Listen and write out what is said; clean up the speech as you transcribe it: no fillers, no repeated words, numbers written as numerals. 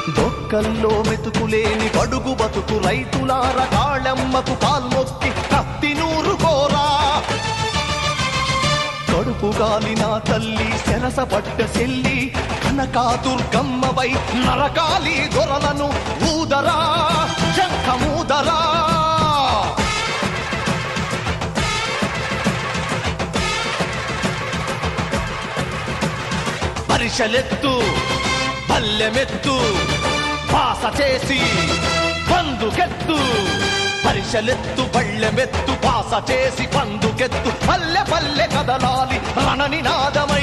దొక్కల్లో మెతుకులేని బడుగు బతుకు రైతులార కాళమ్మకు కాల్మొక్కి కత్తి నూరు కోరా. కడుపు గాలిన తల్లి సెరసపడ్డ చెల్లి కనకాదుర్గమ్మవై నరకాలి దొరలను ఊదరా శంఖమూదరా. పరిషలెత్తు పల్లెమెత్తు పాస చేసి పందుకెత్తు. పరిషలెత్తు పళ్ళెమెత్తు పాస చేసి పందుకెత్తు. పల్లె పల్లె కదలాలి రణనినాదమై